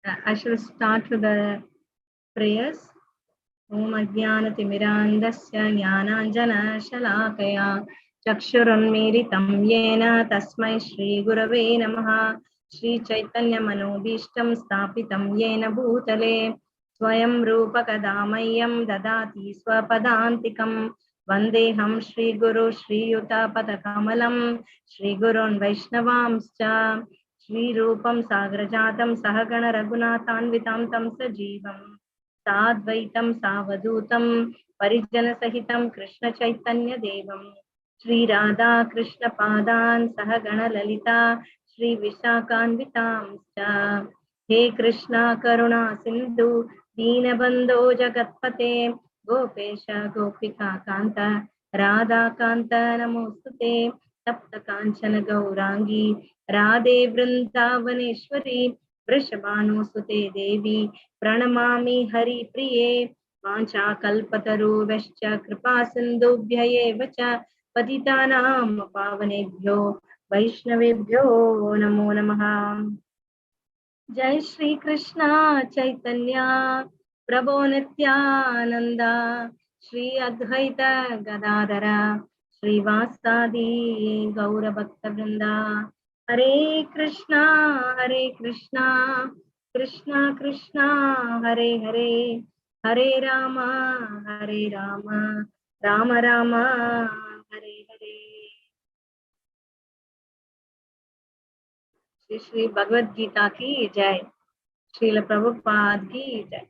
I shall start with the prayers. Om Ajnanatimirandasya Jnananjana Shalakaya Chakshurunmiritam Yena Tasmai Shri Gurave Namaha Shri Chaitanya Manobishtam Stapitam Yena Bhutale Swayam Rupa Kadamayam Dadati Swapadantikam Vandeham Shri Guru Shri Yuta Padakamalam Shri Gurun Vaishnavamscha Shri Rupam Sagrajatam Sahagana Raghunathanvitam Tam Sajivam Sadvaitam Savadutam Parijana Sahitam Krishna Chaitanya Devam Shri Radha Krishna Padan Sahagana Lalita Shri Vishakanvitam Cha He Krishna Karuna Sindhu Deenabandho Jagatpate Gopesha Gopika Kanta Radha Kanta Namostute Tapta Kanchana Gaurangi Radhe Vrindavaneshwari Vrishabhanusute Devi Pranamami Hari Priye Vancha Kalpataru Vescha Kripa Sindhubhya Evacha Patitanam Pavanebhyo Vaishnavebhyo Namo Namaha. Jai Shri Krishna Chaitanya Prabhu Nityananda Shri Advaita Gadadara Shri Vasadi Gaura Bhakta Vrinda Hare Krishna Krishna Krishna Hare Hare Hare Rama Rama Rama Hare Hare. Shri Shri Bhagavad Gita ki jai. Srila Prabhupada ki jai.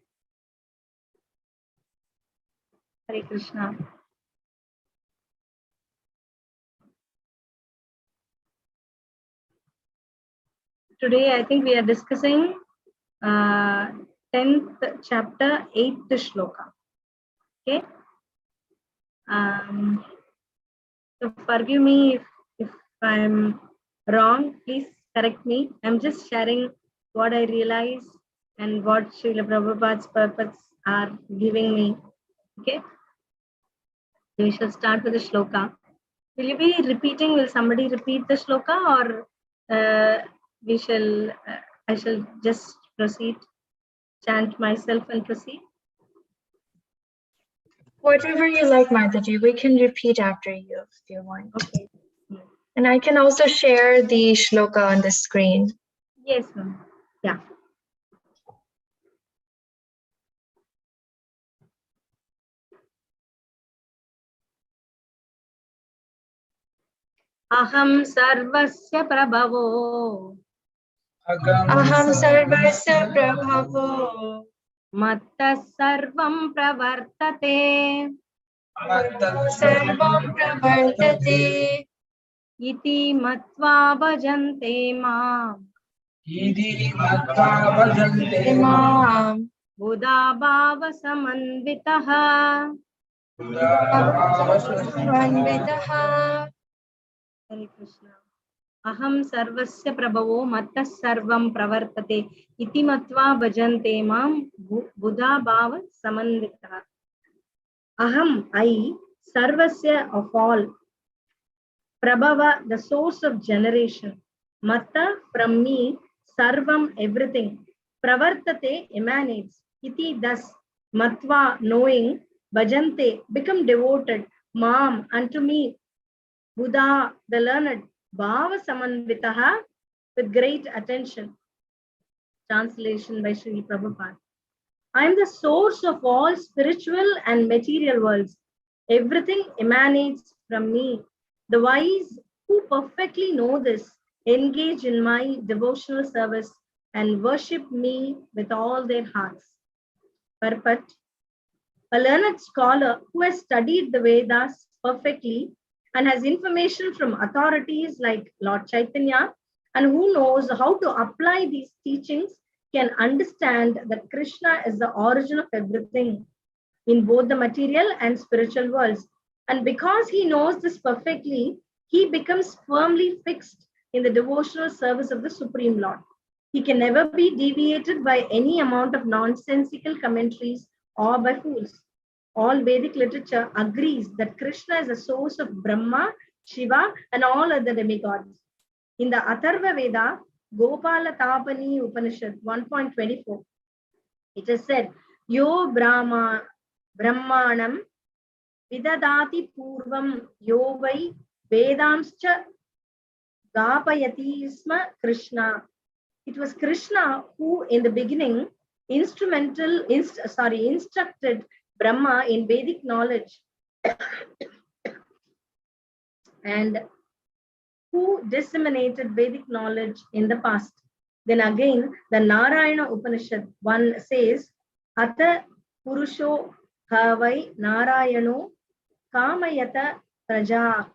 Hare Krishna. Today I think we are discussing 10th chapter 8th shloka. Okay. So forgive me if I'm wrong, please correct me. I'm just sharing what I realize and what Srila Prabhupada's purpose are giving me. Okay. We shall start with the shloka. Will you be repeating? Will somebody repeat the shloka, or I shall just proceed, chant myself and proceed? Whatever you like, Mataji. We can repeat after you if you want. Okay. And I can also share the shloka on the screen. Yes, ma'am. Yeah. Aham sarvasya prabhavo. Aham sarvasya prabhavo. Matta sarvam pravartate. Matta sarvam pravartate. Iti matva bhajante mam. Iti matva bhajante Mam. Buddha bhava samanvitaha. Samanvitaha. Hare Krishna. Aham sarvasya prabhavo matta sarvam pravartate iti matva bhajante mam buddha bhava samanvitaha. Aham, I, sarvasya of all, prabhava, the source of generation, matta, from me, sarvam, everything, pravartate, emanates, iti, thus, matva, knowing, bhajante, become devoted, mam, unto me, Buddha, the learned, bhava samanvitaha, with great attention. Translation by Sri Prabhupada. I am the source of all spiritual and material worlds. Everything emanates from me. The wise who perfectly know this engage in my devotional service and worship me with all their hearts. Purport. A learned scholar who has studied the Vedas perfectly and has information from authorities like Lord Chaitanya and who knows how to apply these teachings can understand that Krishna is the origin of everything in both the material and spiritual worlds. And because he knows this perfectly, he becomes firmly fixed in the devotional service of the Supreme Lord. He can never be deviated by any amount of nonsensical commentaries or by fools. All Vedic literature agrees that Krishna is the source of Brahma, Shiva, and all other demigods. In the Atharva Veda, Gopala Tapani Upanishad 1.24. It is said, Yo Brahmanam Vidadati Purvam Yo Vai Vedamscha Gapayati Isma Krishna. It was Krishna who, in the beginning, instructed Brahma in Vedic knowledge and who disseminated Vedic knowledge in the past. Then again, the Narayana Upanishad 1 says, Ata Purusho Havai Narayano Kamayata Praja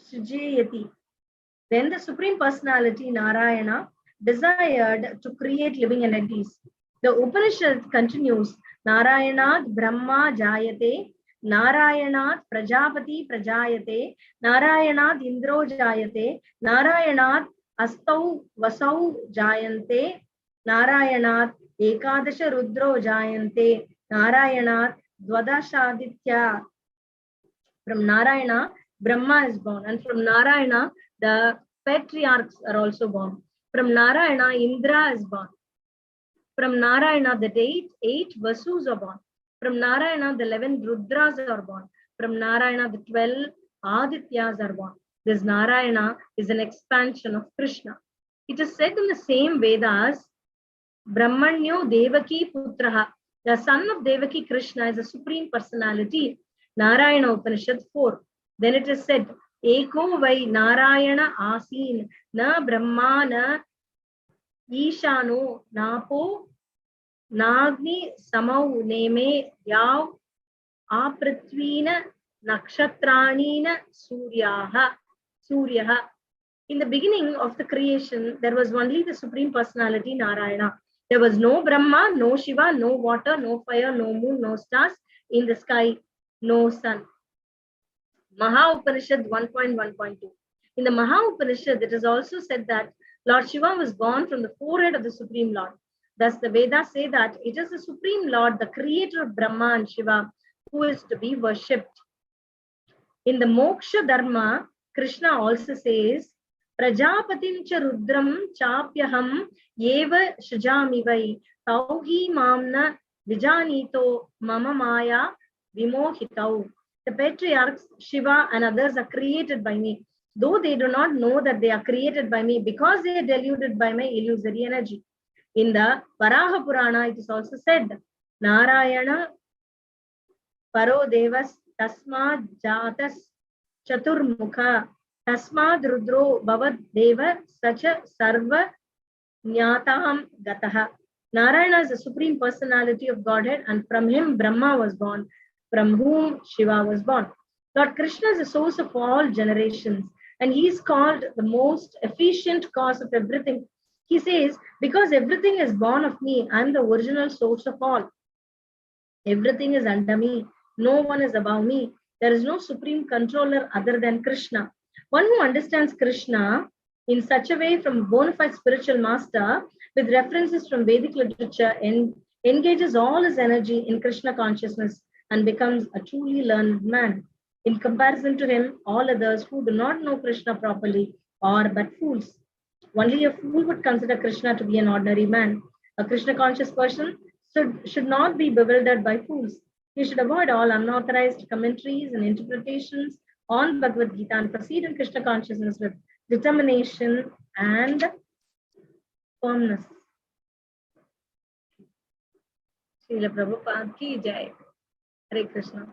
Sujayati. Then the Supreme Personality Narayana desired to create living entities. The Upanishad continues, Narayanat Brahma Jayate, Narayanat Prajapati Prajayate, Narayanat Indro Jayate, Narayanat Astau Vasau Jayante, Narayanat Ekadasha Rudro Jayante, Narayanat Dwadashaditya. From Narayana, Brahma is born, and from Narayana, the patriarchs are also born. From Narayana, Indra is born. From Narayana, the eight Vasus are born. From Narayana, the 11 Rudras are born. From Narayana, the 12 Adityas are born. This Narayana is an expansion of Krishna. It is said in the same Vedas, Brahmanyo Devaki Putraha. The son of Devaki, Krishna, is a supreme personality. Narayana Upanishad 4. Then it is said, Eko Vai Narayana Asin Na Brahma Na Ishano Napo Nagni Samau Neme Yav Apratvina Nakshatranina Suryaha. In the beginning of the creation, there was only the Supreme Personality Narayana. There was no Brahma, no Shiva, no water, no fire, no moon, no stars in the sky, no sun. Maha Upanishad 1.1.2. In the Maha Upanishad, it is also said that Lord Shiva was born from the forehead of the Supreme Lord. Thus, the Vedas say that it is the Supreme Lord, the creator of Brahma and Shiva, who is to be worshipped. In the Moksha Dharma, Krishna also says, Prajapatim cha Rudram chapyaham yeva shajami vai tauhi mamna vijanito mama maya vimohitau. The patriarchs, Shiva and others are created by me, though they do not know that they are created by me because they are deluded by my illusory energy. In the Varaha Purana, it is also said, Narayana Paro Devas Tasmad Jatas Chaturmukha Tasmad Rudro Bavad Deva Sacha Sarva Nyatam Gataha. Narayana is the supreme personality of Godhead, and from him Brahma was born, from whom Shiva was born. Lord Krishna is the source of all generations, and he is called the most efficient cause of everything. He says, because everything is born of me, I am the original source of all. Everything is under me. No one is above me. There is no supreme controller other than Krishna. One who understands Krishna in such a way from a bona fide spiritual master with references from Vedic literature and engages all his energy in Krishna consciousness and becomes a truly learned man. In comparison to him, all others who do not know Krishna properly are but fools. Only a fool would consider Krishna to be an ordinary man. A Krishna conscious person should not be bewildered by fools. He should avoid all unauthorized commentaries and interpretations on Bhagavad Gita and proceed in Krishna consciousness with determination and firmness. Srila Prabhupada ki jai. Hare Krishna.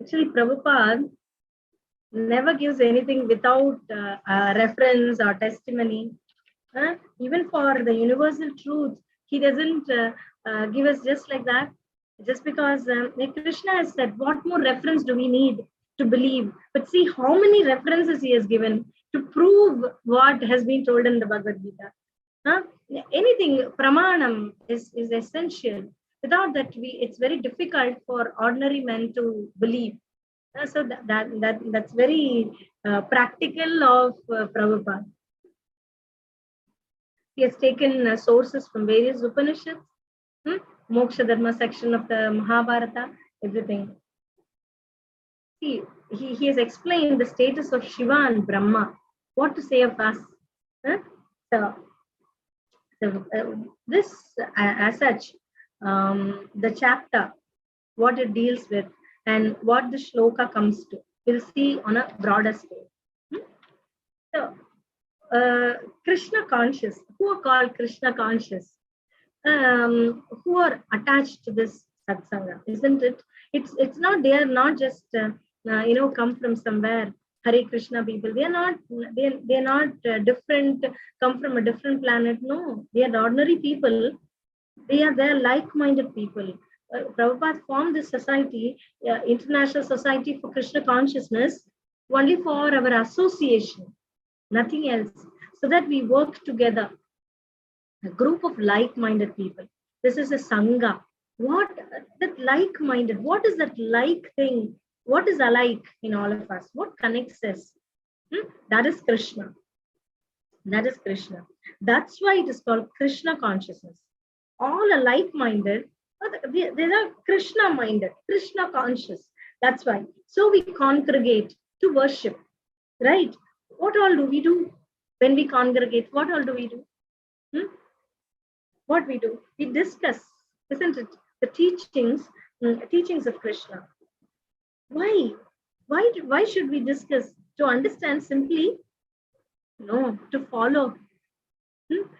Actually, Prabhupada never gives anything without a reference or testimony. Even for the universal truth, he doesn't give us just like that. Just because Krishna has said, what more reference do we need to believe? But see how many references he has given to prove what has been told in the Bhagavad Gita. Anything, pramanam is essential. Without that, it's very difficult for ordinary men to believe. So that's very practical of Prabhupada. He has taken sources from various Upanishads Moksha Dharma section of the Mahabharata, everything. See, he has explained the status of Shiva and Brahma. What to say of us? Huh? So this, as such, the chapter, what it deals with, and what the shloka comes to, we'll see on a broader scale. So, Krishna conscious, who are called Krishna conscious, who are attached to this satsanga, isn't it? It's not, they are not just come from somewhere. Hare Krishna people, they are not different, come from a different planet. No, they are ordinary people. They are like-minded people. Prabhupada formed this society, International Society for Krishna Consciousness, only for our association, nothing else, so that we work together, a group of like-minded people. This is a sangha. What that like-minded? What is that like thing? What is alike in all of us? What connects us? That is Krishna. That is Krishna. That's why it is called Krishna consciousness. All are like-minded. They are Krishna-minded, Krishna conscious. That's why. So we congregate to worship, right? What all do we do when we congregate? What all do we do? What we do? We discuss, isn't it? The teachings of Krishna. Why? Why should we discuss? To understand simply? No, to follow.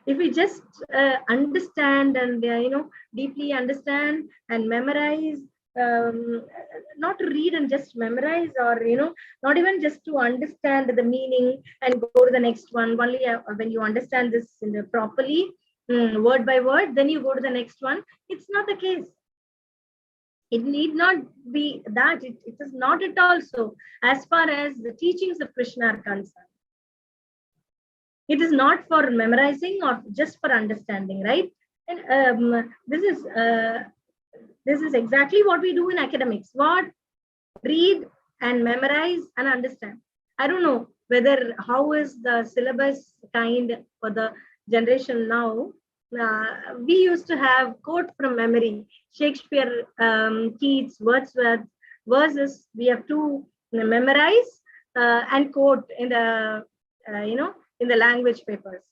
If we just understand and deeply understand and memorize, not to read and just memorize, or not even just to understand the meaning and go to the next one. Only when you understand this properly, word by word, then you go to the next one. It's not the case. It need not be that. It is not at all so. As far as the teachings of Krishna are concerned, it is not for memorizing or just for understanding, right? And this is exactly what we do in academics. What? Read and memorize and understand. I don't know whether how is the syllabus kind for the generation now. We used to have quote from memory, Shakespeare, Keats, Wordsworth verses. We have to memorize and quote in the in the language papers,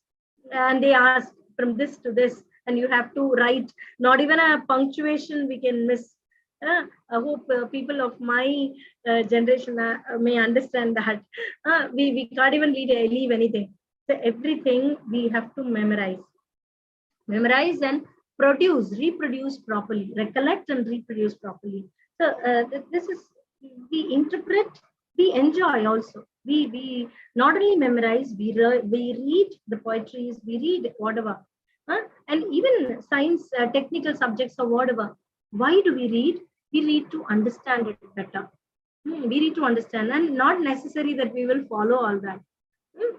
and they ask from this to this, and you have to write. Not even a punctuation we can miss. I hope people of my generation may understand that. We can't even leave anything. So everything we have to memorize and reproduce properly, recollect and reproduce properly. So this is, we interpret, we enjoy also. We not only memorize, we read the poetries, we read whatever, and even science, technical subjects or whatever. Why do we read? We read to understand it better. We read to understand, and not necessary that we will follow all that.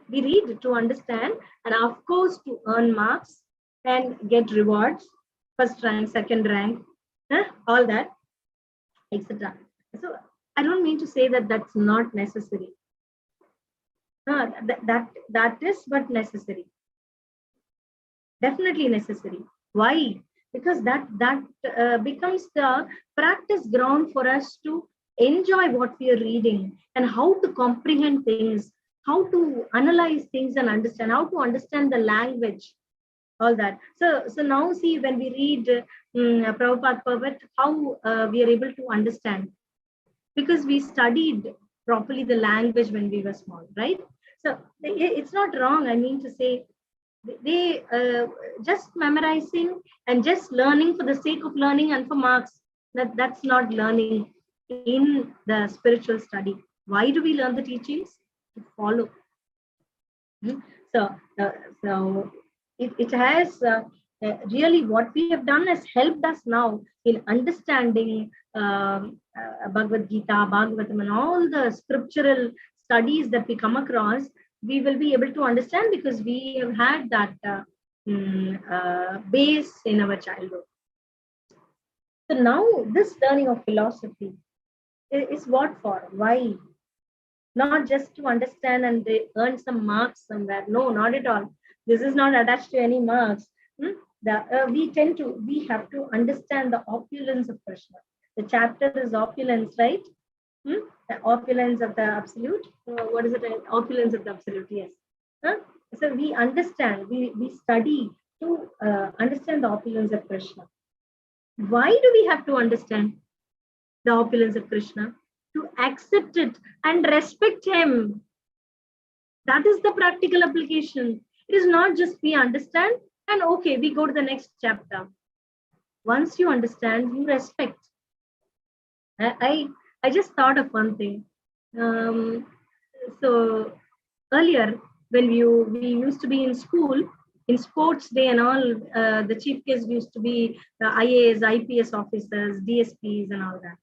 We read to understand, and of course to earn marks and get rewards, first rank, second rank, all that, etc. So I don't mean to say that that's not necessary. That is but necessary. Definitely necessary. Why? Because that becomes the practice ground for us to enjoy what we are reading, and how to comprehend things, how to analyze things and understand, how to understand the language, all that. So now see, when we read Prabhupada Purvat, how we are able to understand, because we studied properly the language when we were small, right? So it's not wrong, I mean to say. They just memorizing and just learning for the sake of learning and for marks, that's not learning in the spiritual study. Why do we learn the teachings? To follow. So it has really, what we have done has helped us now in understanding Bhagavad Gita, Bhagavatam, and all the scriptural studies that we come across. We will be able to understand because we have had that base in our childhood. So now this learning of philosophy is what for? Why? Not just to understand and earn some marks somewhere. No, not at all. This is not attached to any marks. we have to understand the opulence of Krishna. The chapter is opulence, right? The opulence of the absolute. What is it? Opulence of the absolute. Yes. So we understand. We study to understand the opulence of Krishna. Why do we have to understand the opulence of Krishna? To accept it and respect him. That is the practical application. It is not just we understand and okay, we go to the next chapter. Once you understand, you respect. I just thought of one thing. So earlier, when we used to be in school, in sports day and all, the chief guests used to be IAS, IPS officers, DSPs and all that.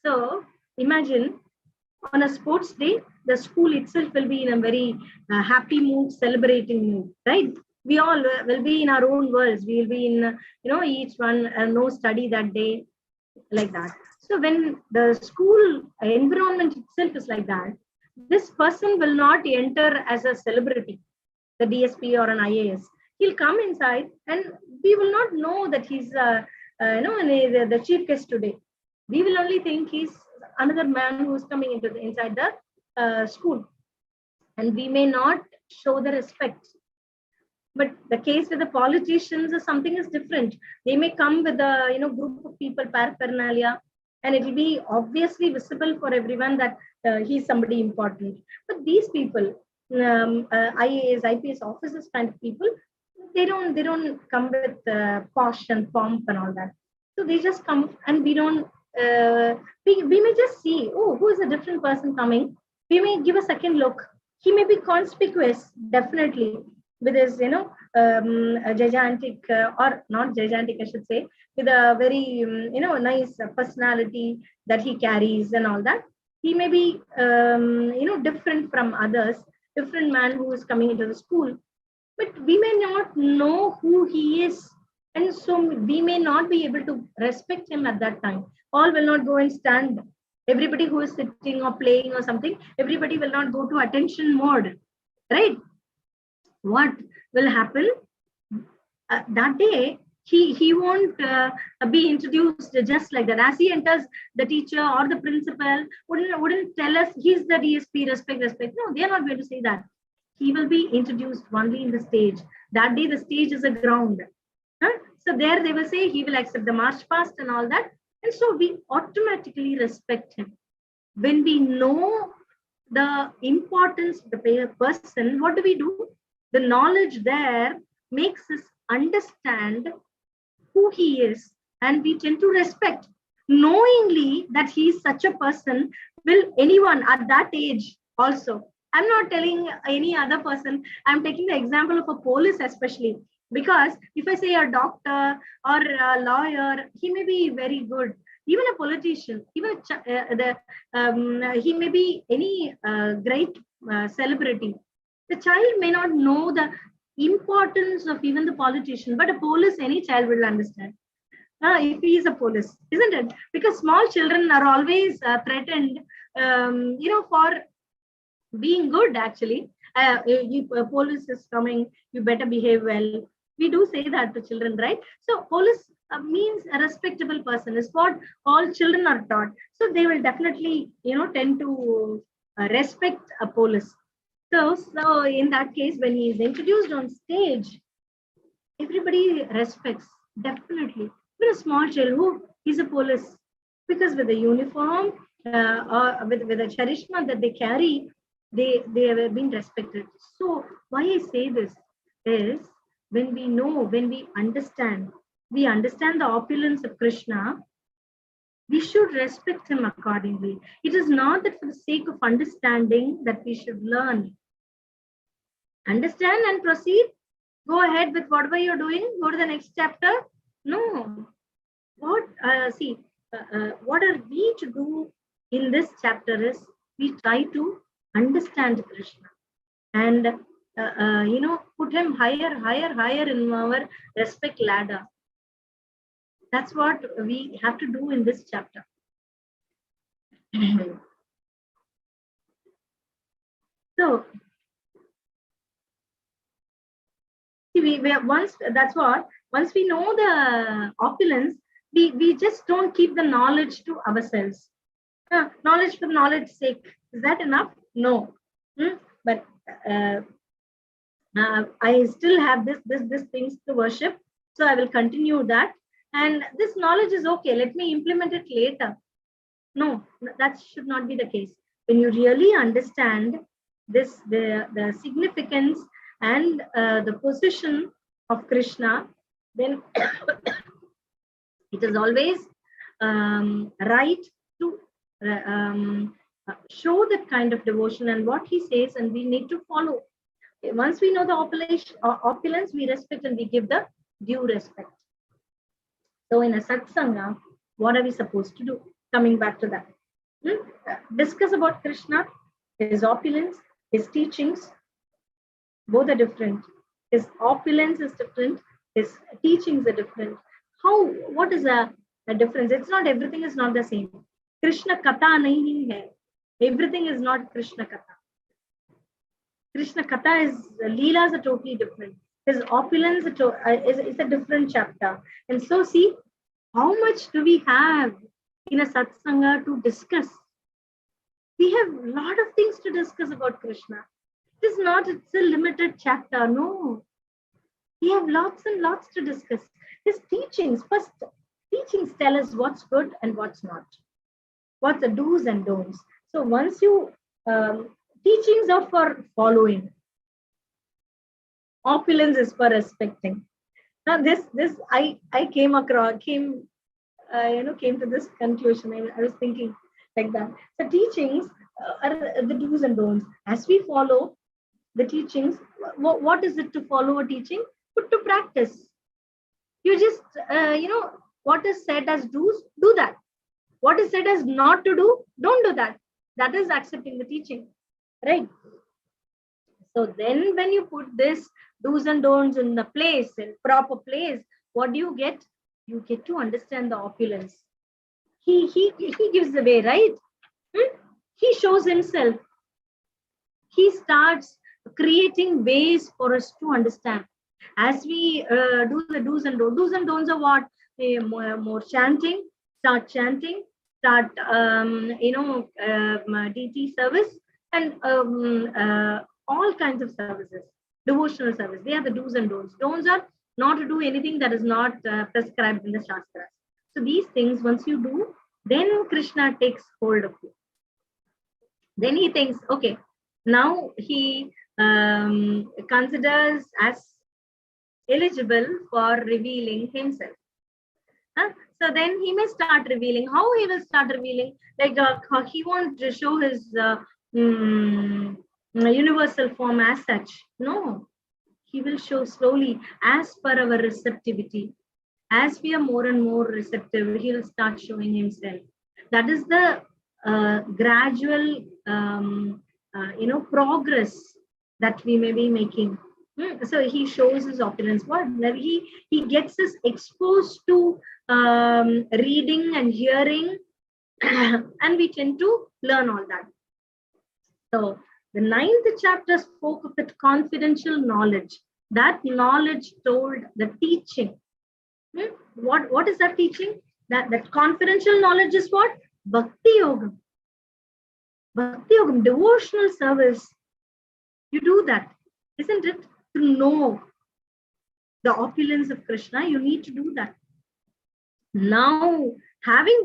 So imagine on a sports day, the school itself will be in a very happy mood, celebrating mood, right? We all will be in our own worlds. We will be in, each one no study that day, like that. So when the school environment itself is like that, this person will not enter as a celebrity, the DSP or an IAS. He'll come inside and we will not know that he's, the chief guest today. We will only think he's another man who's coming into inside the school, and we may not show the respect. But the case with the politicians is something is different. They may come with a group of people, paraphernalia, and it will be obviously visible for everyone that he's somebody important. But these people, IAS, IPS officers kind of people, they don't come with posh and pomp and all that. So they just come and we don't. We may just see, oh, who is a different person coming. We may give a second look. He may be conspicuous, definitely, with his, a gigantic or not gigantic, I should say, with a very, nice personality that he carries and all that. He may be, different from others, different man who is coming into the school, but we may not know who he is. And so we may not be able to respect him at that time. All will not go and stand. Everybody who is sitting or playing or something, everybody will not go to attention mode, right? What will happen that day? He won't be introduced just like that. As he enters, the teacher or the principal wouldn't tell us he's the DSP, respect. No, they are not going to say that. He will be introduced only in the stage. That day, the stage is a ground. So there they will say he will accept the march past and all that. And so we automatically respect him. When we know the importance of the person, what do? The knowledge there makes us understand who he is, and we tend to respect. Knowingly that he is such a person, will anyone at that age also. I'm not telling any other person. I'm taking the example of a police especially. Because if I say a doctor or a lawyer, he may be very good. Even a politician, even he may be any great celebrity. The child may not know the importance of even the politician, but a police, any child will understand. If he is a police, isn't it? Because small children are always threatened, for being good. Actually, police is coming, you better behave well. We do say that to children, right? So police means a respectable person is what all children are taught. So they will definitely, tend to respect a police. So in that case, when he is introduced on stage, everybody respects, definitely. Even a small child who is a police, because with the uniform or with the charishma that they carry, they have been respected. So why I say this is, when we understand the opulence of Krishna, we should respect him accordingly. It is not that for the sake of understanding that we should learn. Understand and proceed. Go ahead with whatever you're doing. Go to the next chapter. No. What are we to do in this chapter is, we try to understand Krishna and put him higher in our respect ladder. That's what we have to do in this chapter. So See, once we know the opulence, we just don't keep the knowledge to ourselves. Knowledge for knowledge's sake, is that enough? No. But I still have this things to worship, so I will continue that. And this knowledge is okay. Let me implement it later. No, that should not be the case. When you really understand this, the significance and the position of Krishna, then it is always right to show that kind of devotion and what he says, and we need to follow. Once we know the opulence, we respect and we give the due respect. So in a satsanga, what are we supposed to do? Coming back to that. Discuss about Krishna, his opulence, his teachings. Both are different. His opulence is different. His teachings are different. What is a difference? It's not, everything is not the same. Krishna Katha nahi hai. Everything is not Krishna Katha. Krishna Katha is, Leelas are totally different. His opulence is a different chapter. And so see, how much do we have in a satsanga to discuss? We have a lot of things to discuss about Krishna. It's a limited chapter. No. We have lots and lots to discuss. His teachings, first, teachings tell us what's good and what's not. What's the do's and don'ts. So once you, teachings are for following. Opulence is for respecting. Now I came to this conclusion. I was thinking like that. The teachings are the do's and don'ts. As we follow the teachings, what is it to follow a teaching? Put to practice. You just, what is said as do's, do that. What is said as not to do, don't do that. That is accepting the teaching, right? So then when you put this do's and don'ts in the place, in proper place, what do you get? You get to understand the opulence. He gives the way, right? He shows himself. He starts creating ways for us to understand. As we do the do's and don'ts. Do's and don'ts are what? More chanting, start chanting, start, DT service, and all kinds of services, devotional service. They are the do's and don'ts. Don'ts are not to do anything that is not prescribed in the Shastras. So these things, once you do, then Krishna takes hold of you. Then he thinks, okay, now he considers as eligible for revealing himself. So then he may start revealing. How he will start revealing? Like he won't show his universal form as such. No, he will show slowly as per our receptivity. As we are more and more receptive, he will start showing himself. That is the gradual, progress that we may be making. So he shows his opulence. What he gets us exposed to reading and hearing, and we tend to learn all that. So the 9th chapter spoke of that confidential knowledge. That knowledge told the teaching. What is that teaching? That confidential knowledge is what? Bhakti Yoga. Bhakti Yoga, devotional service. You do that, isn't it? To know the opulence of Krishna, you need to do that. Now, having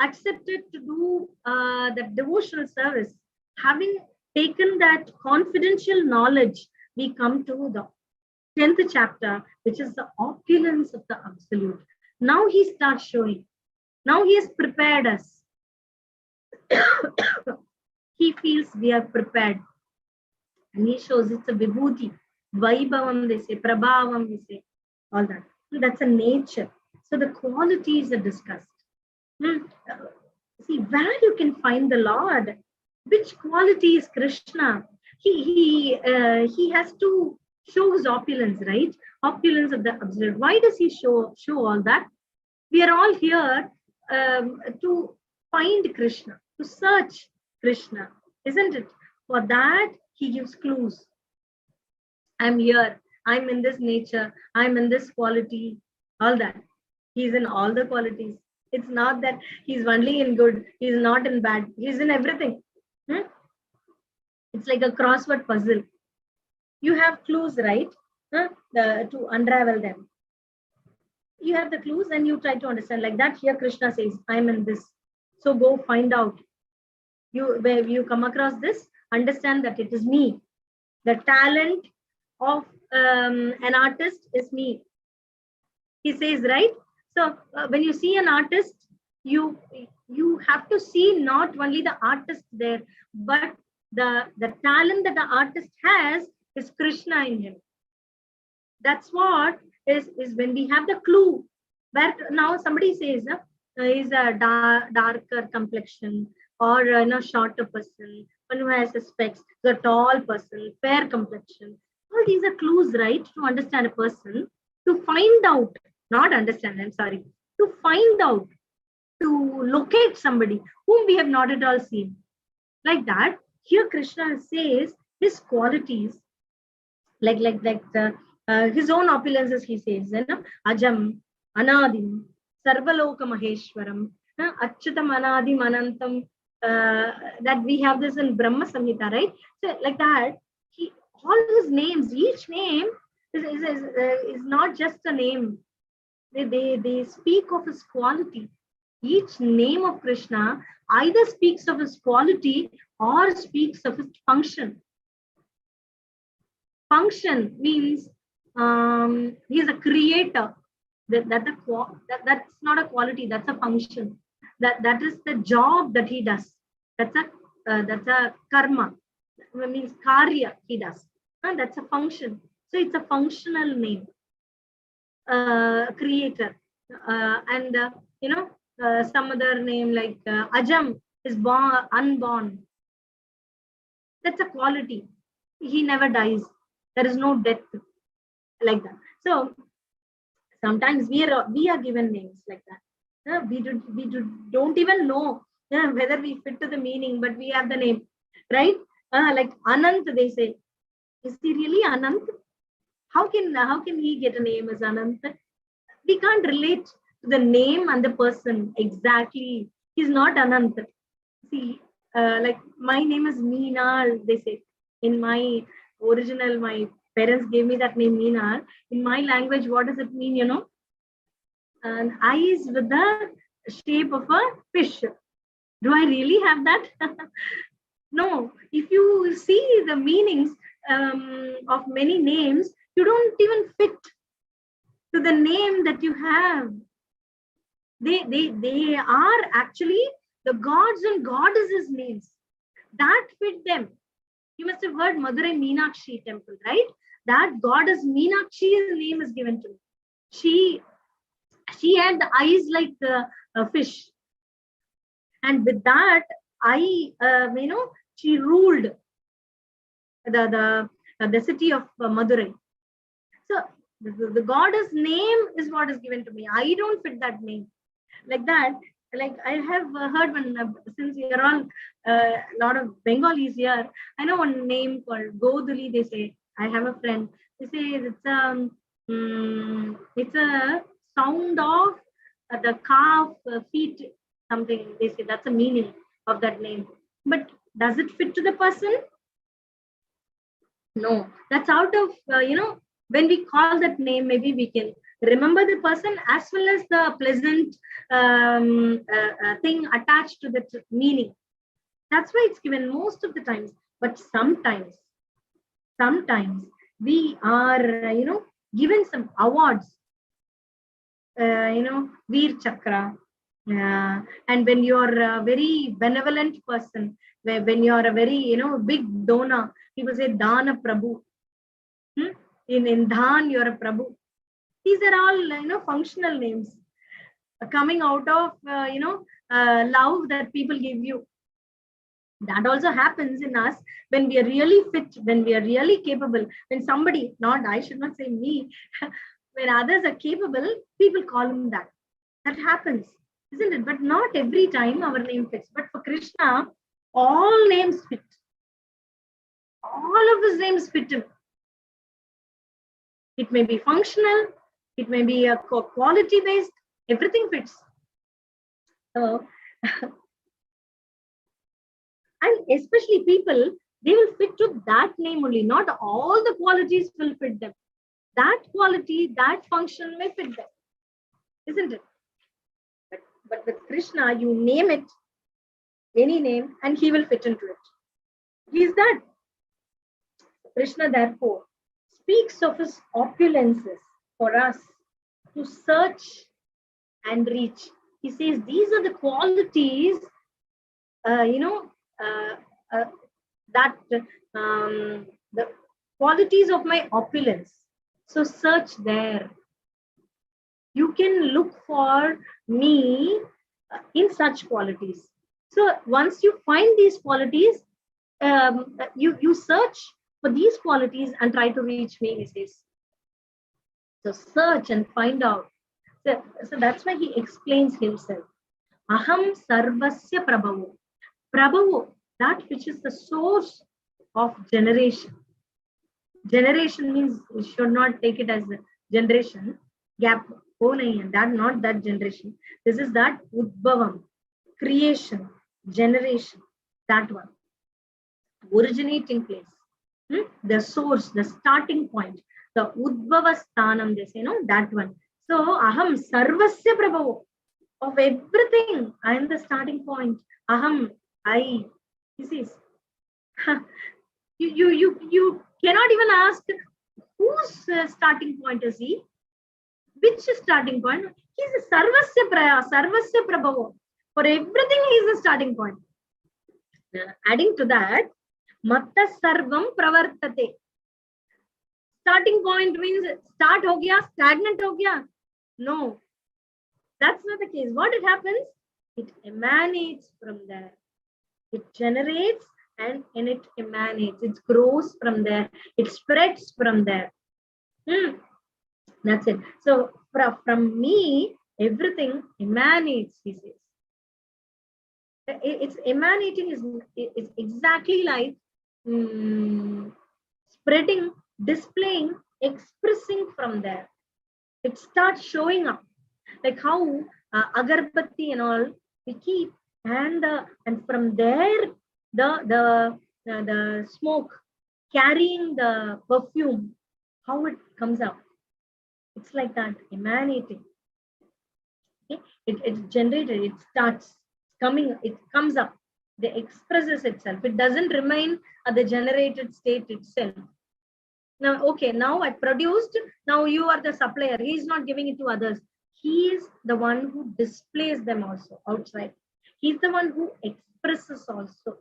accepted to do that devotional service, having taken that confidential knowledge, we come to the 10th chapter, which is the opulence of the Absolute. Now he starts showing. Now he has prepared us. He feels we are prepared. And he shows it's a vibhuti, vaibhavam they say, prabhavam they say, all that. That's a nature. So the qualities are discussed. See, where you can find the Lord, which quality is Krishna? He has to show his opulence, right? Opulence of the Absolute. Why does he show all that? We are all here to find Krishna, to search Krishna, isn't it? For that, he gives clues. I'm here. I'm in this nature, I'm in this quality, all that. He's in all the qualities. It's not that he's only in good, he's not in bad, he's in everything. It's like a crossword puzzle. You have clues, right? To unravel them. You have the clues and you try to understand. Like that, here Krishna says, I'm in this. So go find out. Where you come across this, understand that it is me. The talent of an artist is me. He says, right? So when you see an artist, you have to see not only the artist there, but the talent that the artist has is Krishna in him. That's what is when we have the clue. Where now somebody says is a darker complexion, or shorter person, one who has a specs, the tall person, fair complexion. All these are clues, right, to understand a person, to find out, not understand, I'm sorry, to find out, to locate somebody whom we have not at all seen. Like that, here Krishna says his qualities, like the his own opulences, he says, Ajam, Anadim, Sarvaloka Maheshwaram, Achyutam Anadim Anantam, that we have this in Brahma Samhita, right? So like that, all his names, each name is not just a name. They speak of his quality. Each name of Krishna either speaks of his quality or speaks of his function. Function means he is a creator. That's not a quality, that's a function. That is the job that he does. That's a karma. It means karya he does. That's a function. So it's a functional name. Creator. And some other name like Ajam is born, unborn. That's a quality. He never dies. There is no death, like that. So sometimes we are given names like that. We don't even know whether we fit to the meaning, but we have the name, right? Like Anant, they say, is he really Anant? How can he get a name as Anant? We can't relate to the name and the person exactly. He's not Anant. See, like my name is Meenal, they say. In my original, my parents gave me that name Meenal. In my language, what does it mean, And eyes with the shape of a fish. Do I really have that? No. If you see the meanings of many names, you don't even fit to the name that you have. They are actually the gods and goddesses' names that fit them. You must have heard Madurai Meenakshi temple, right? That goddess Meenakshi's name is given to me. She had the eyes like a fish, and with that eye, she ruled the city of Madurai. So the goddess name is what is given to me. I don't fit that name. Like that, like I have heard one, since we are all a lot of Bengalis here, I know one name called Goduli. They say, I have a friend, they say it's a sound of the calf feet, something. They say that's a meaning of that name. But does it fit to the person? No. That's out of when we call that name, maybe we can remember the person as well as the pleasant thing attached to that meaning. That's why it's given most of the times. But sometimes we are given some awards, Veer Chakra, and when you're a very benevolent person, when you're a very big donor, people say Dana Prabhu. In Dhan, you're a Prabhu. These are all functional names coming out of love that people give you. That also happens in us when we are really fit, when we are really capable. When somebody, I should not say me, when others are capable, people call them that. That happens, isn't it? But not every time our name fits. But for Krishna, all names fit. All of his names fit him. It may be functional, it may be a quality based, everything fits. So, and especially people, they will fit to that name only. Not all the qualities will fit them. That quality, that function may fit them, isn't it? But with Krishna, you name it, any name, and he will fit into it. He is that. Krishna, therefore, speaks of his opulences for us to search and reach. He says these are the qualities, that the qualities of my opulence. So search there. You can look for me in such qualities. So once you find these qualities, you search for these qualities and try to reach me, he says. So search and find out. So that's why he explains himself. Aham sarvasya prabhavo. Prabhavo, that which is the source of generation. Generation means we should not take it as a generation gap. Oh, nahi, that not that generation. This is that udbhavam, creation, generation, that one. Originating place. The source, the starting point, the udbhava sthanam, they say, that one. So aham sarvasya prabhavo, of everything, I am the starting point. Aham, I. He says, you cannot even ask whose starting point is he? Which starting point? He is a sarvasya prabhavo. For everything, he is the starting point. Adding to that, matta sarvam pravartate. Starting point means start ho gaya, stagnant ho gaya. No, that's not the case. What it happens? It emanates from there. It generates and it emanates. It grows from there. It spreads from there. That's it. So from me, everything emanates, he says. It's emanating is exactly like spreading, displaying, expressing from there. It starts showing up, like how agarbatti and all we keep, and from there the smoke carrying the perfume, how it comes out. It's like that, emanating. Okay? It's generated. It starts coming. It comes up. It expresses itself. It doesn't remain at the generated state itself. Now, okay, now I produced. Now you are the supplier. He is not giving it to others. He is the one who displays them also outside. He's the one who expresses also.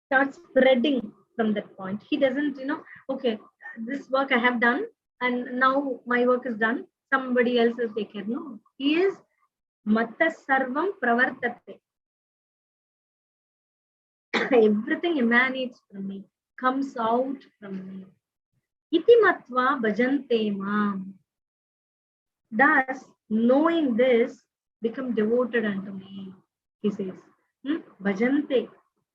Starts spreading from that point. He doesn't, okay, this work I have done, and now my work is done. Somebody else will take care. No, he is matta sarvam pravartate. Everything emanates from me, comes out from me. Iti matva bhajante mam. Thus, knowing this, become devoted unto me, he says. Bhajante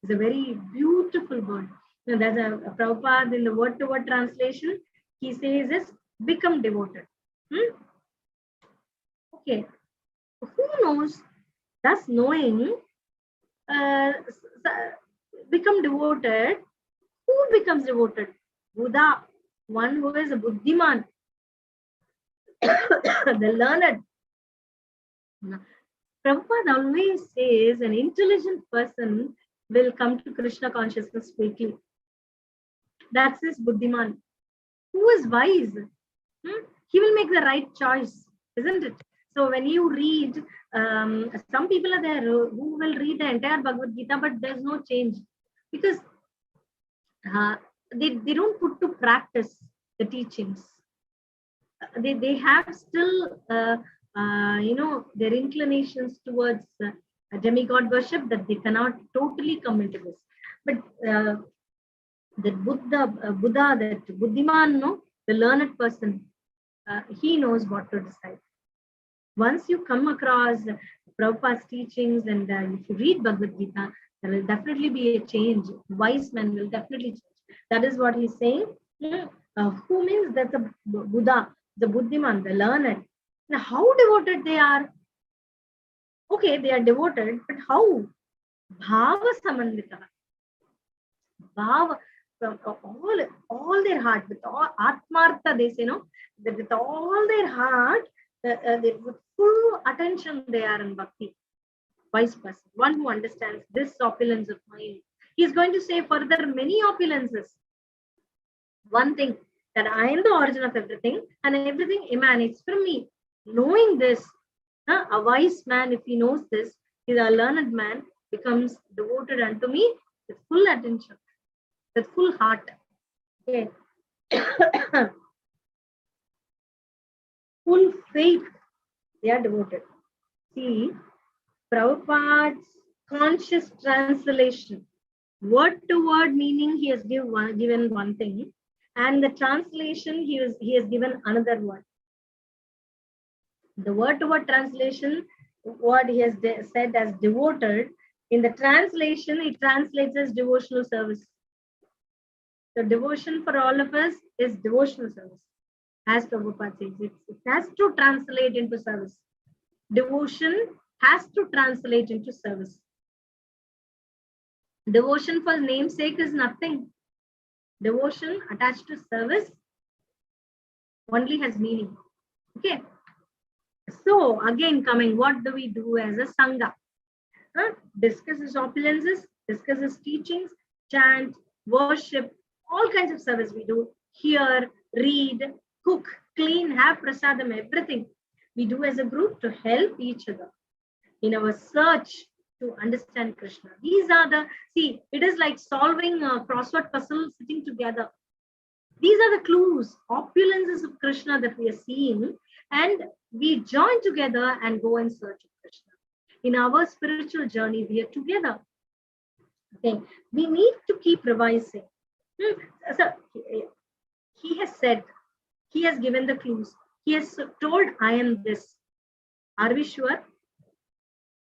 is a very beautiful word. There's a Prabhupada in the word-to-word translation. He says is become devoted. Okay. Who knows? Thus knowing, become devoted. Who becomes devoted? Buddha, one who is a buddhiman, the learned. Prabhupada always says an intelligent person will come to Krishna consciousness quickly. That's his buddhiman. Who is wise? He will make the right choice, isn't it? So when you read, some people are there who will read the entire Bhagavad Gita, but there's no change because they don't put to practice the teachings. They have still, their inclinations towards demigod worship that they cannot totally come into this. But the Buddha, that Buddhiman, the learned person, he knows what to decide. Once you come across Prabhupada's teachings and if you read Bhagavad Gita, there will definitely be a change. Wise men will definitely change. That is what he's saying. Who means that the Buddha, the Buddhiman, the learned. Now, how devoted they are? Okay, they are devoted, but how? Bhava samandita. Bhava, from all their heart, with all atmartha, they say, no, that with all their heart, with full attention, they are in bhakti. Wise person, one who understands this opulence of mind. He is going to say further many opulences. One thing, that I am the origin of everything and everything emanates from me. Knowing this, a wise man, if he knows this, is a learned man, becomes devoted unto me with full attention, with full heart. Okay. Full faith, they are devoted. See, Prabhupada's conscious translation, word to word meaning, he has given one thing, and the translation he has given another one. The word to word translation, what he has said as devoted, in the translation it translates as devotional service. So devotion for all of us is devotional service, as Prabhupada says. It has to translate into service. Devotion has to translate into service. Devotion for namesake is nothing. Devotion attached to service only has meaning. Okay. So again coming, what do we do as a Sangha? Discuss his opulences, discuss his teachings, chant, worship, all kinds of service we do. Hear, read, cook, clean, have prasadam, everything we do as a group to help each other in our search to understand Krishna. These are the, see, it is like solving a crossword puzzle sitting together. These are the clues, opulences of Krishna that we are seeing, and we join together and go in search of Krishna. In our spiritual journey, we are together. Okay, we need to keep revising. So, he has said, he has given the clues. He has told, I am this. Are we sure?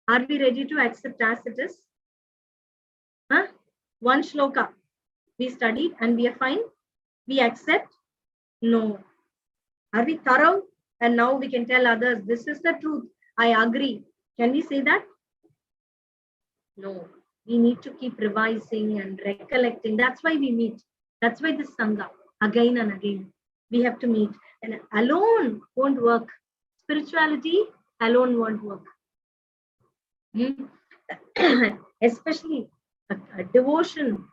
Are we ready to accept as it is? One shloka we studied and we are fine. We accept? No. Are we thorough? And now we can tell others, this is the truth. I agree. Can we say that? No. We need to keep revising and recollecting. That's why we meet. That's why this Sangha, again and again, we have to meet. And alone won't work. Spirituality alone won't work. Especially a devotion.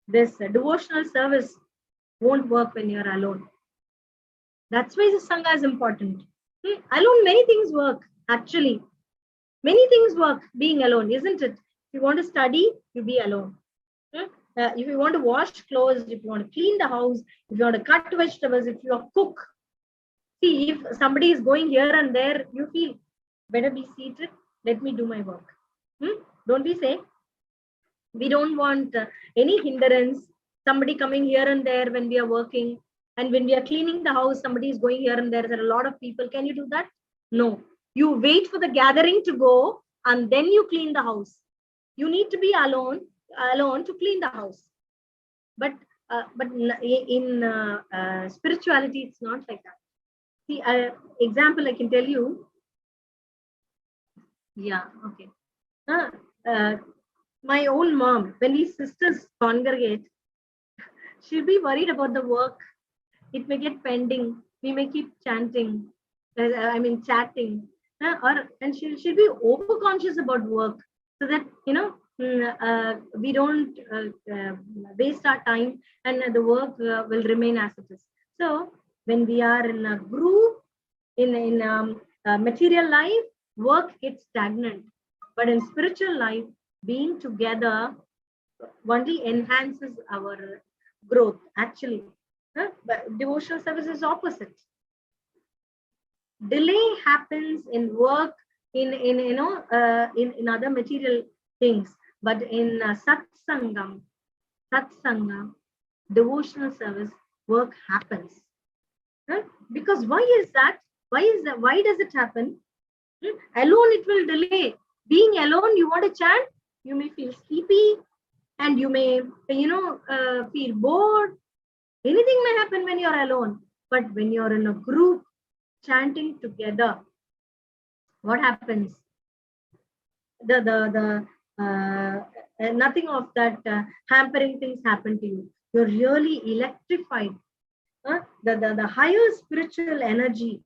This devotional service won't work when you're alone. That's why the Sangha is important. Alone, many things work, actually. Many things work being alone, isn't it? If you want to study, you be alone. If you want to wash clothes, if you want to clean the house, if you want to cut vegetables, if you are cook. See, if somebody is going here and there, you feel, better be seated, let me do my work. Don't we say? We don't want any hindrance, somebody coming here and there when we are working. And when we are cleaning the house, somebody is going here and there are a lot of people. Can you do that? No. You wait for the gathering to go and then you clean the house. You need to be alone to clean the house. But in spirituality, it's not like that. See, example I can tell you. Yeah, okay. My own mom, when these sisters congregate, she'll be worried about the work. It may get pending. We may keep chanting, chatting, and she'll be over-conscious about work, so that we don't waste our time, and the work will remain as it is. So when we are in a group, in material life, work gets stagnant, but in spiritual life, being together only enhances our growth. Actually, but devotional service is opposite. Delay happens in work, in other material things, but in satsanga, devotional service, work happens. Because why is that? Why does it happen? Alone it will delay. Being alone, you want to chant, you may feel sleepy, and you may feel bored. Anything may happen when you're alone, but when you're in a group chanting together, what happens? Nothing of that hampering things happen to you. You're really electrified. The higher spiritual energy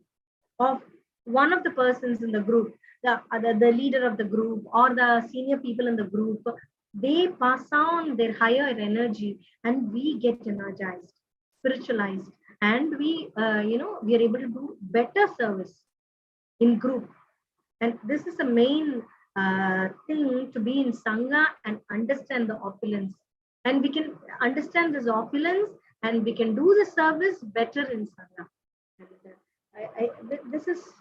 of one of the persons in the group, the leader of the group or the senior people in the group, they pass on their higher energy, and we get energized, spiritualized, and we are able to do better service in group. And this is the main thing, to be in Sangha and understand the opulence. And we can understand this opulence and we can do the service better in Sangha. This is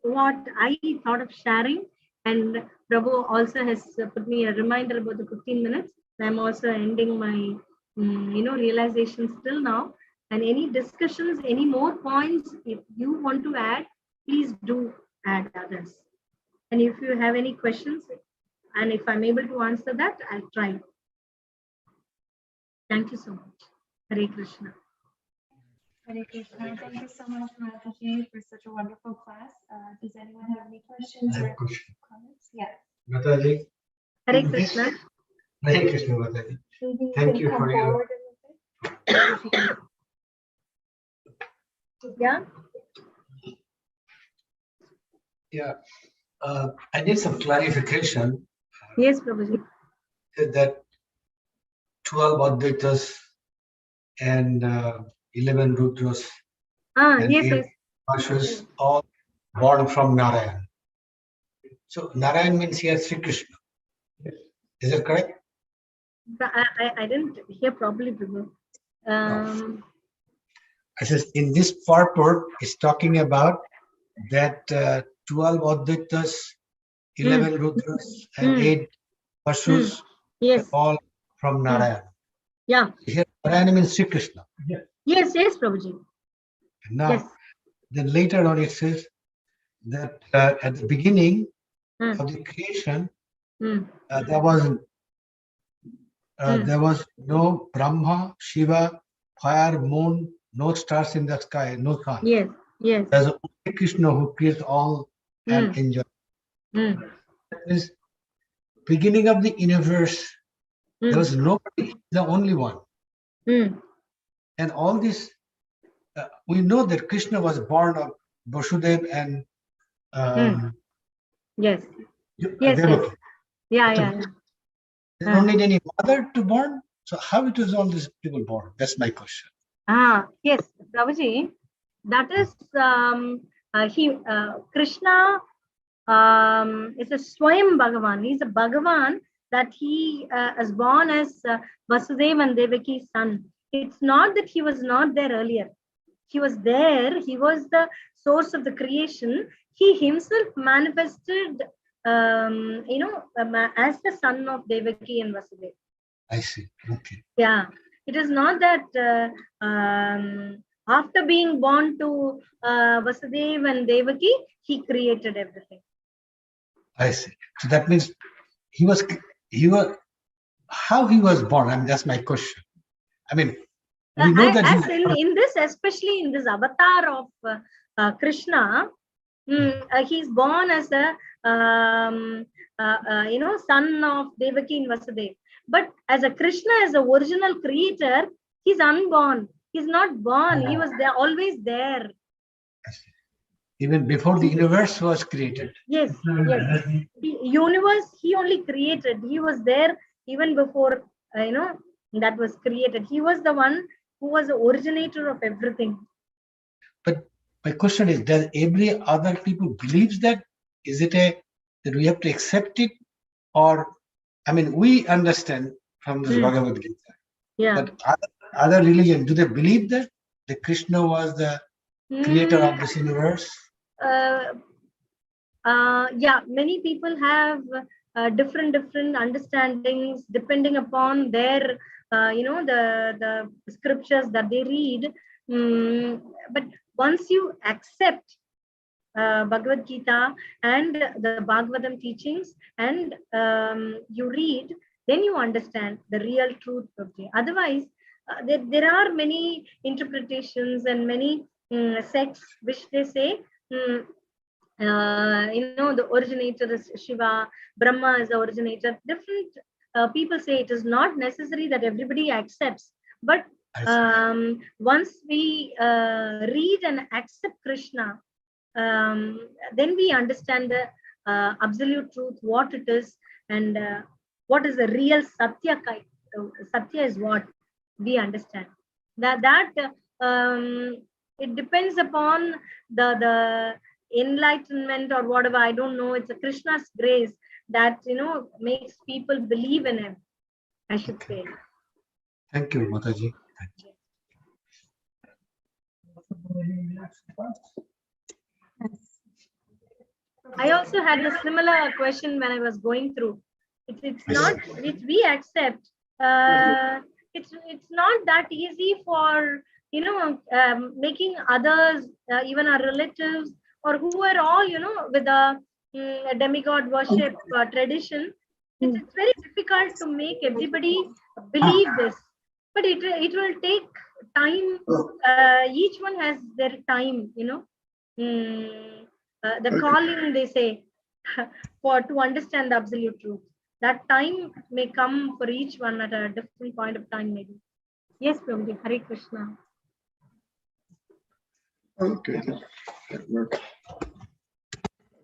what I thought of sharing. And Prabhu also has put me a reminder about the 15 minutes. I'm also ending my realization still now. And any discussions, any more points, if you want to add, please do add others. And if you have any questions, and if I'm able to answer that, I'll try. Thank you so much. Hare Krishna. Hare Krishna. Thank you so much, Mataji, for such a wonderful class. Does anyone have any questions or comments? Yeah. Mataji. Hare Krishna. Hare Krishna, Mataji. Maybe Thank can you come for your. forward a little bit. Yeah. Yeah. I need some clarification. Yes, Prabhuji. That 12 Advaitas and 11 Rudras and Yes, 8 yes. Ashwas all born from Narayan. So Narayan means here Sri Krishna. Is that correct? I didn't hear properly, Prabhu. I says in this purport is talking about that 12 Advaitas, 11 Rudras and 8 Ashwas, Yes. all from Narayan. Yeah. Here Narayan means Sri Krishna. Yes, Prabhuji. Now, Yes. then later on it says that at the beginning of the creation, there was no Brahma, Shiva, fire, moon, no stars in the sky, no sun. Yes. There's only Krishna who creates all and enjoys. That means beginning of the universe, there was nobody, the only one. And all this, we know that Krishna was born of Vasudeva and Yes. Devaki. Yeah. They don't need any mother to born. So how it was all these people born? That's my question. Yes, Prabhuji. That is Krishna is a Swayam Bhagavan. He's a Bhagavan that he is born as Vasudeva and Devaki's son. It's not that he was not there earlier. He was there. He was the source of the creation. He himself manifested, as the son of Devaki and Vasudeva. I see. Okay. Yeah. It is not that after being born to Vasudeva and Devaki, he created everything. I see. So that means he was how he was born. I mean, that's my question. I mean, we know that as in this, especially in this avatar of Krishna, he's born as a son of Devaki and Vasudeva. But as a Krishna, as the original creator, he's unborn. He's not born. He was there, always there. Even before the universe was created. Yes. The universe, he only created. He was there even before, that was created. He was the one who was the originator of everything. But my question is, does every other people believes that? Is it that we have to accept it? Or, I mean, we understand from this Bhagavad Gita. Yeah. But other religion, do they believe that the Krishna was the creator of this universe? Yeah, many people have different understandings depending upon their, the scriptures that they read. But once you accept Bhagavad Gita and the Bhagavatam teachings and you read, then you understand the real truth of it. Otherwise, there are many interpretations and many sects which they say, the originator is Shiva, Brahma is the originator. Different people say it is not necessary that everybody accepts, but once we read and accept Krishna, then we understand the absolute truth, what it is, and what is the real Satya. Satya is what we understand. That it depends upon the enlightenment or whatever. I don't know. It's a Krishna's grace that makes people believe in him, I should say. Thank you, Mataji. I also had a similar question when I was going through. It's not which we accept. It's not that easy for making others, even our relatives, or who are all with a demigod worship tradition. It's very difficult to make everybody believe this, but it will take time. Each one has their time, the calling, they say, to understand the absolute truth. That time may come for each one at a different point of time, maybe. Yes, Prabhuji. Hare Krishna. Okay, that works.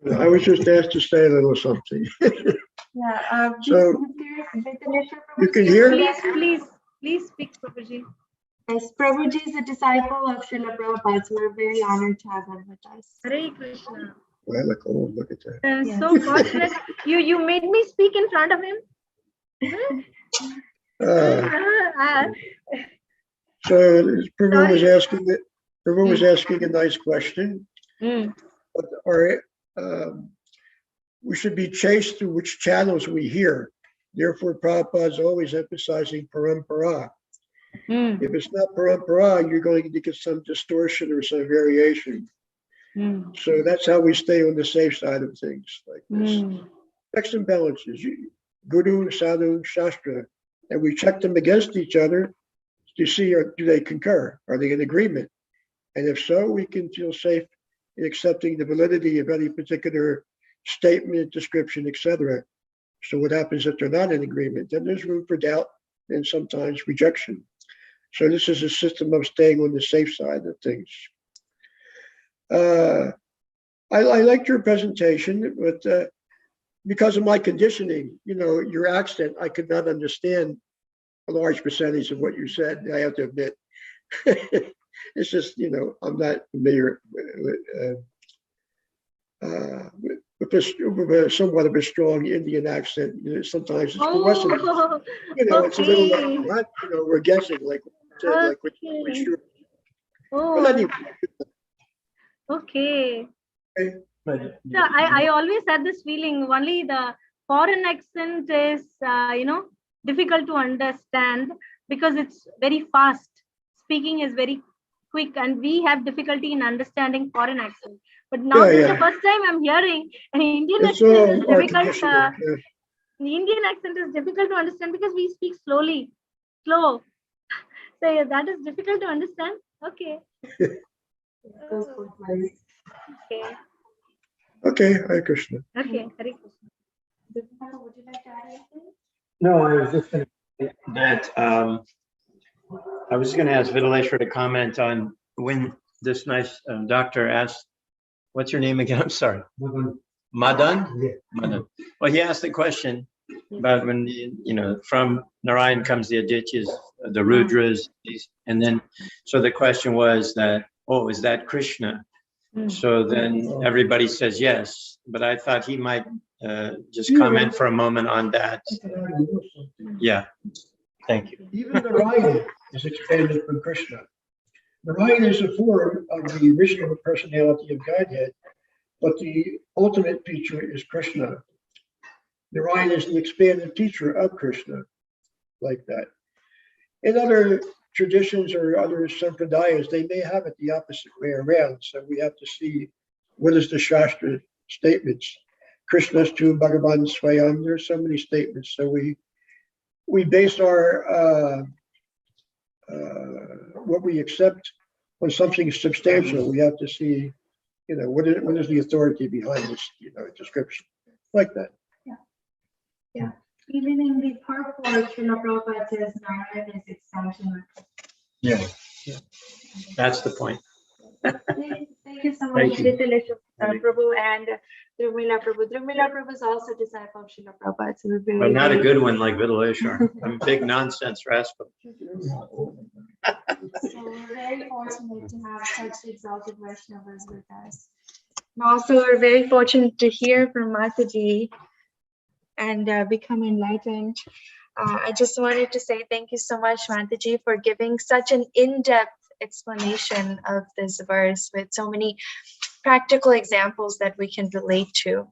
I was just asked to say a little something. Yeah. So, you can hear? Please speak, Prabhuji. Yes, Prabhuji is a disciple of Srila Prabhupada, so we're very honored to have him with us. Hare Krishna. Well, look at that. I'm so fortunate. You made me speak in front of him. So Prabhu was asking a nice question. But we should be chased through which channels we hear. Therefore, Prabhupada is always emphasizing parampara. If it's not parampara, you're going to get some distortion or some variation. So that's how we stay on the safe side of things like this. Checks and balances, Guru, Sadhu, Shastra, and we check them against each other to see, do they concur? Are they in agreement? And if so, we can feel safe in accepting the validity of any particular statement, description, etc. So what happens if they're not in agreement? Then there's room for doubt and sometimes rejection. So this is a system of staying on the safe side of things. I liked your presentation, but because of my conditioning, your accent, I could not understand a large percentage of what you said. I have to admit, it's just I'm not familiar with somewhat of a strong Indian accent. Sometimes it's coincidence. It's a little what we're guessing like we're sure. But anyway. Okay. So I always had this feeling only the foreign accent is difficult to understand because it's very fast. Speaking is very quick, and we have difficulty in understanding foreign accent. But now this is the first time I'm hearing an Indian accent is difficult. The Indian accent is difficult to understand because we speak slow. So that is difficult to understand. Okay. Okay, Hare Krishna. Okay, Hare Krishna. Would you like to add anything? No, I was just going to say that I was going to ask Vitaleshwar to comment on when this nice doctor asked, what's your name again? I'm sorry. Madan? Yeah. Madan. Well, he asked the question about when, from Narayan comes the Adityas, the Rudras, and then, so the question was that, oh, is that Krishna? So then everybody says yes, but I thought he might just comment for a moment on that. Yeah, thank you. Even Narayan is expanded from Krishna. Narayan is a form of the original personality of Godhead, but the ultimate feature is Krishna. Narayan is the expanded teacher of Krishna, like that. In other traditions or other sampradayas, they may have it the opposite way around. So we have to see what is the Shastra statements. Krishnastu Bhagavan Swayam. There's so many statements. So we base our what we accept when something is substantial, we have to see, what is the authority behind this, description, like that. Yeah. Even in the part 4, Srila Prabhupada says Narayana is extension. Yeah. That's the point. Thank you so much, Thank you. Prabhu and Drumila Prabhu. Drumila Prabhu is also a disciple of Srila Prabhupada. So we're very, But not a very- good one like Vitaleshwar. I'm a big nonsense rascal. So we're very fortunate to have such exalted Vaishnavas with us. And also, we're very fortunate to hear from Mataji and become enlightened. I just wanted to say thank you so much, Mataji, for giving such an in-depth explanation of this verse with so many practical examples that we can relate to.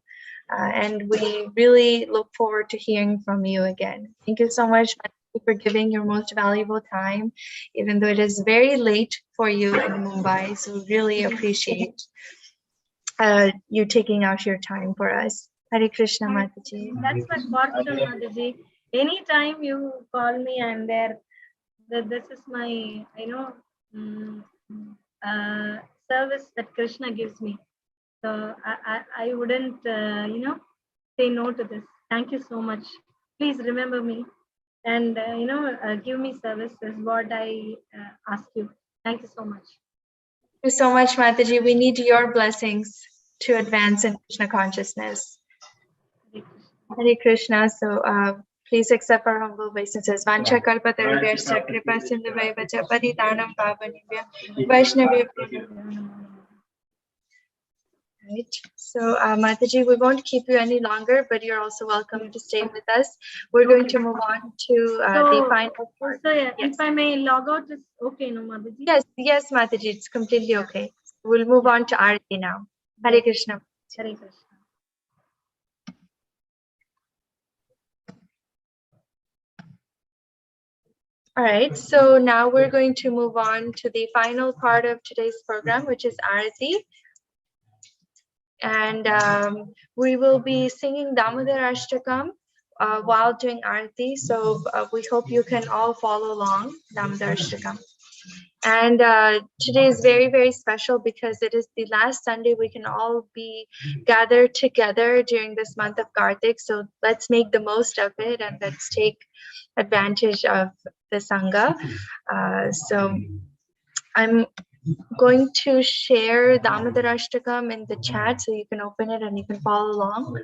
And we really look forward to hearing from you again. Thank you so much for giving your most valuable time, even though it is very late for you in Mumbai. So really appreciate you taking out your time for us. Hare Krishna, Mataji. That's my fortune, Mataji. Anytime you call me, I'm there. This is my, service that Krishna gives me. So I wouldn't, say no to this. Thank you so much. Please remember me and, give me service is what I ask you. Thank you so much. Thank you so much, Mataji. We need your blessings to advance in Krishna consciousness. Hare Krishna. So please accept our humble obeisances. Vancha kalpatarubhyascha kripa sindhuvaivacha patitanam pavanebhyo vaishnavebhyo. Right. So Mataji, we won't keep you any longer, but you're also welcome to stay with us. We're going to move on to the final part. So yeah, Yes. if I may log out, it's okay, no, Mataji? Yes, Mataji, it's completely okay. We'll move on to Arati now. Hare Krishna. Hare Krishna. All right, so now we're going to move on to the final part of today's program, which is Arati. And we will be singing Damodar Ashtakam while doing Arati. So we hope you can all follow along Damodar Ashtakam. And today is very, very special because it is the last Sunday we can all be gathered together during this month of Kartik. So let's make the most of it and let's take advantage of the Sangha. So I'm going to share Damodar Ashtakam in the chat so you can open it and you can follow along.